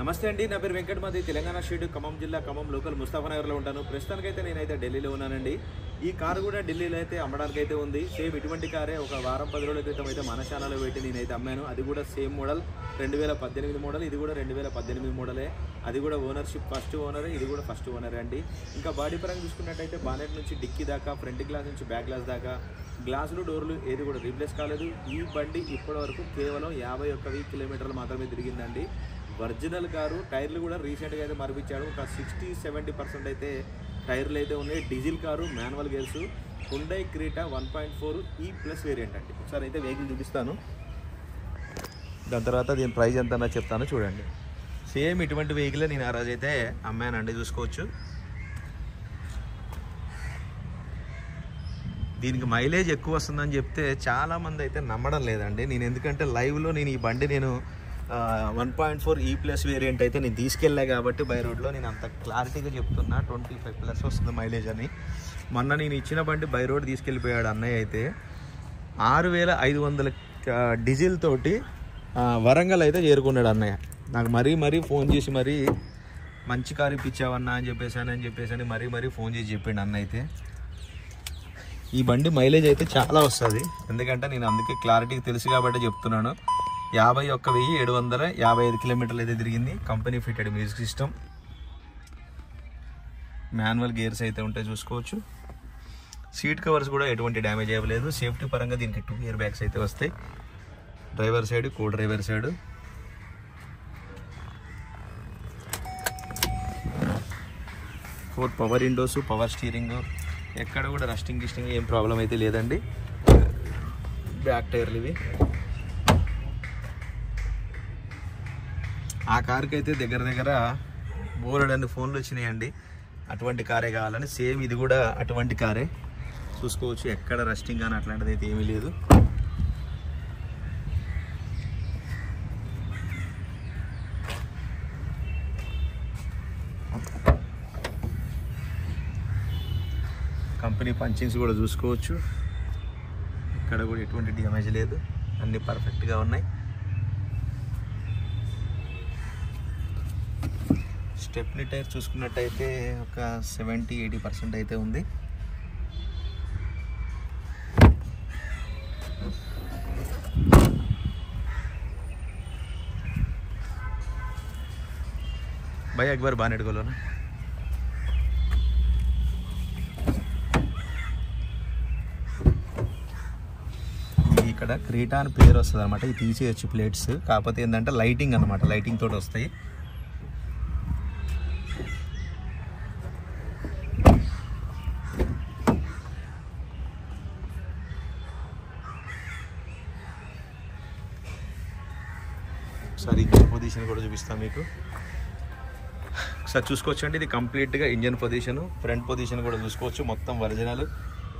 నమస్తే అండి, నా పేరు వెంకట్. మాది తెలంగాణ స్టేట్ ఖమ్మం జిల్లా ఖమ్మం లోకల్ ముస్తాఫానగర్లో ఉంటాను. ప్రస్తుతానికైతే నేనైతే ఢిల్లీలో ఉన్నానండి. ఈ కారు కూడా ఢిల్లీలో అయితే అమ్మడానికి అయితే ఉంది. సేమ్ ఇటువంటి కారే ఒక వారం 10 రోజుల క్రితం అయితే మన ఛానల్లో పెట్టి నేనైతే అమ్మాను. అది కూడా సేమ్ మోడల్ 2018 మోడల్. ఇది కూడా 2018 మోడలే. అది కూడా ఓనర్షిప్ ఫస్ట్ ఓనర్, ఇది కూడా ఫస్ట్ ఓనర్ అండి. ఇంకా బాడీ పరంగా చూసుకున్నట్టయితే బానెట్ నుంచి డిక్కీ దాకా, ఫ్రంట్ గ్లాస్ నుంచి బ్యాక్ గ్లాస్ దాకా, గ్లాసులు డోర్లు ఏది కూడా రీప్లేస్ కాలేదు. ఈ బండి ఇప్పటివరకు కేవలం 51,000 కిలోమీటర్లు మాత్రమే తిరిగిందండి. Original car. టైర్లు కూడా రీసెంట్గా అయితే మార్పించాడు. ఒక 60-70% అయితే టైర్లు అయితే ఉన్నాయి. Diesel car, manual gears, Hyundai Creta 1.4 E+ variant అండి. ఒకసారి అయితే వెహికల్ చూపిస్తాను, దాని తర్వాత దీని ప్రైస్ ఎంత అన్నా చెప్తాను చూడండి. సేమ్ ఇటువంటి వెహికలే నేను ఆ రోజు అయితే అమ్మానండి, చూసుకోవచ్చు. దీనికి మైలేజ్ ఎక్కువ వస్తుందని చెప్తే చాలామంది అయితే నమ్మడం లేదండి. నేను ఎందుకంటే లైవ్లో నేను ఈ బండి 1.4 E+ వేరియంట్ అయితే నేను తీసుకెళ్ళా కాబట్టి బై రోడ్లో నేను అంత క్లారిటీగా చెప్తున్నా. 25+ వస్తుంది మైలేజ్ అని. మొన్న నేను ఇచ్చిన బండి బై రోడ్ తీసుకెళ్ళిపోయాడు అన్నయ్య అయితే. 6,500 డీజిల్ తోటి వరంగల్ అయితే చేరుకున్నాడు అన్నయ్య. నాకు మరీ ఫోన్ చేసి మంచి కారు ఇప్పించావన్నా అని చెప్పేసి మరీ ఫోన్ చేసి చెప్పిండు అన్న అయితే. ఈ బండి మైలేజ్ అయితే చాలా వస్తుంది, ఎందుకంటే నేను అందుకే క్లారిటీగా తెలుసు కాబట్టి చెప్తున్నాను. 51,755 కిలోమీటర్లు అయితే తిరిగింది. Company fitted music system, manual gears అయితే ఉంటాయి, చూసుకోవచ్చు. సీట్ కవర్స్ కూడా ఎటువంటి డ్యామేజ్ అవ్వలేదు. సేఫ్టీ పరంగా దీనికి 2 ఇయర్ బ్యాగ్స్ అయితే వస్తాయి. డ్రైవర్ సైడ్, కో driver side. Power Windows, power steering, ఎక్కడ కూడా రస్టింగ్ ఏం ప్రాబ్లం అయితే లేదండి. బ్యాక్ టైర్లు ఇవి. ఆ కార్కి అయితే దగ్గర బోలెడన్ని ఫోన్లు వచ్చినాయండి. అటువంటి కారే కావాలని. సేమ్ ఇది కూడా అటువంటి కారే, చూసుకోవచ్చు. ఎక్కడ రస్టింగ్ కానీ అట్లాంటిది అయితే ఏమీ లేదు. కంపెనీ పంచింగ్స్ కూడా చూసుకోవచ్చు. ఇక్కడ కూడా ఎటువంటి డ్యామేజ్ లేదు, అన్నీ పర్ఫెక్ట్గా ఉన్నాయి. స్టెప్నీ టైర్ చూసుకున్నట్టయితే ఒక 70-80% అయితే ఉంది. భయ్యా एक बार బానెట్ खोलो ना. ఇక్కడ క్రీటా అని పేరు వస్తుంది అనమాట. ఇది తీసేయచ్చు ప్లేట్స్, కాకపోతే ఏంటంటే లైటింగ్ అనమాట, లైటింగ్ తోటి వస్తాయి. ఒకసారి ఇంజన్ పొజిషన్ కూడా చూపిస్తాను మీకు. ఒకసారి చూసుకోవచ్చు అండి, ఇది కంప్లీట్గా ఇంజన్ పొజిషన్. ఫ్రంట్ పొజిషన్ కూడా చూసుకోవచ్చు, మొత్తం ఒరిజినల్.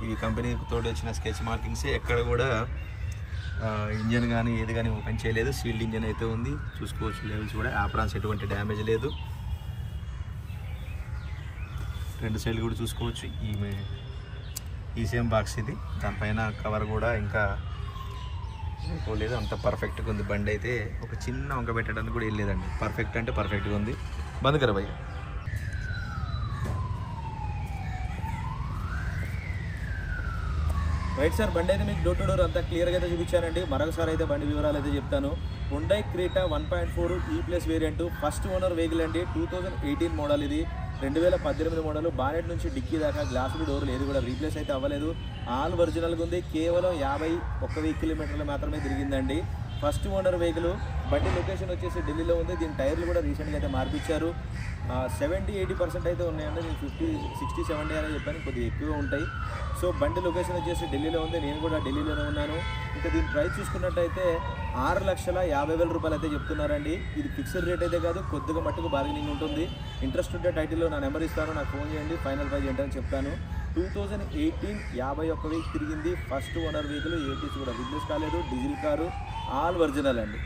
ఈ కంపెనీ తోటి వచ్చిన స్కెచ్ మార్కింగ్స్. ఎక్కడ కూడా ఇంజన్ కానీ ఏది కానీ ఓపెన్ చేయలేదు. సీల్డ్ ఇంజన్ అయితే ఉంది, చూసుకోవచ్చు. లెవెల్స్ కూడా ఆప్రాన్స్ ఎటువంటి డ్యామేజ్ లేదు. రెండు సైడ్లు కూడా చూసుకోవచ్చు. ఈ సేమ్ బాక్స్ ఇది, దానిపైన కవర్ కూడా ఇంకా లేదు. అంత పర్ఫెక్ట్గా ఉంది బండి అయితే. ఒక చిన్న వంక పెట్టడానికి కూడా వెళ్ళలేదండి. పర్ఫెక్ట్ అంటే పర్ఫెక్ట్గా ఉంది. బంద్ కర భయ్య. రైట్ సార్, బండి అయితే మీకు డోర్ టు డోర్ అంతా క్లియర్గా అయితే చూపించానండి. మరొకసారి అయితే బండి వివరాలు అయితే చెప్తాను. Hyundai Creta 1.4 E+ variant, first owner vehicle అండి. 2018 మోడల్ ఇది. 2018 మోడల్. బానెట్ నుంచి డిక్కీ దాకా గ్లాసులు, డోర్లు ఏది కూడా రీప్లేస్ అయితే అవ్వలేదు. ఆల్ ఒరిజినల్గా ఉంది. కేవలం 51,000 కిలోమీటర్లు మాత్రమే తిరిగిందండి. First owner vehicle. బండి లొకేషన్ వచ్చేసి ఢిల్లీలో ఉంది. దీని టైర్లు కూడా రీసెంట్గా అయితే మార్పించారు. 70-80% అయితే ఉన్నాయండి. నేను 50-60-70 అని చెప్పాను, కొద్దిగా ఎక్కువ ఉంటాయి. సో బండి లొకేషన్ వచ్చేసి ఢిల్లీలో ఉంది. నేను కూడా ఢిల్లీలోనే ఉన్నాను. ఇంకా దీని ప్రైస్ చూసుకున్నట్టయితే 6,50,000 రూపాయలు అయితే చెప్తున్నారండి. ఇది ఫిక్స్డ్ రేట్ అయితే కాదు, కొద్దిగా మట్టుకు బార్గెనింగ్ ఉంటుంది. ఇంట్రెస్ట్ ఉంటే టైటిల్లో నా నెంబర్ ఇస్తాను, నాకు ఫోన్ చేయండి. ఫైనల్ ప్రైస్ ఏంటని చెప్తాను. 2018 51,000 తిరిగింది. First owner vehicle. ఏపీస్ కూడా రిప్లేస్ కాలేదు. డీజిల్ కారు, ఆల్ ఒరిజినల్ అండి.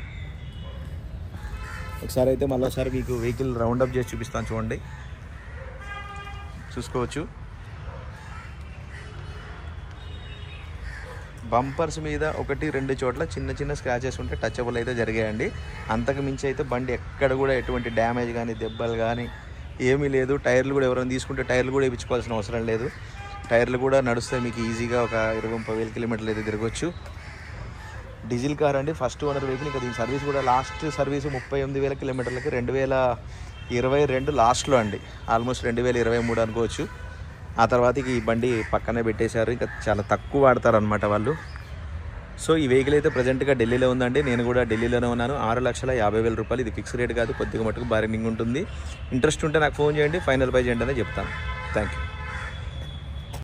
ఒకసారి అయితే మళ్ళీ మీకు వెహికల్ రౌండప్ చేసి చూపిస్తాను, చూడండి. చూసుకోవచ్చు. బంపర్స్ మీద 1-2 చోట్ల చిన్న చిన్న స్క్రాచెస్ ఉంటే టచబుల్ అయితే జరిగాయండి. అంతకు మించి అయితే బండి ఎక్కడ కూడా ఎటువంటి డ్యామేజ్ కానీ దెబ్బలు కానీ ఏమీ లేదు. టైర్లు కూడా ఎవరైనా తీసుకుంటే టైర్లు కూడా వేయించుకోవాల్సిన అవసరం లేదు. టైర్లు కూడా నడుస్తే మీకు ఈజీగా ఒక 20-30 కిలోమీటర్లు అయితే తిరగచ్చు. డీజిల్ కార్ అండి, ఫస్ట్ ఓనర్ వెహికల్. ఇంకా దీని సర్వీస్ కూడా లాస్ట్ సర్వీస్ 38,000 కిలోమీటర్లకి 2022 లాస్ట్లో అండి. ఆల్మోస్ట్ 2023 అనుకోవచ్చు. ఆ తర్వాత ఈ బండి పక్కనే పెట్టేశారు. ఇంకా చాలా తక్కువ వాడతారు అనమాట వాళ్ళు. సో ఈ వెహికల్ అయితే ప్రజెంట్గా ఢిల్లీలో ఉందండి. నేను కూడా ఢిల్లీలోనే ఉన్నాను. 6,50,000 రూపాయలు. ఇది ఫిక్స్ రేట్ కాదు, కొద్దిగా మటుకు బార్గెనింగ్ ఉంటుంది. ఇంట్రెస్ట్ ఉంటే నాకు ఫోన్ చేయండి, ఫైనల్ ప్రైస్ ఏంటనే చెప్తాను. Thank you.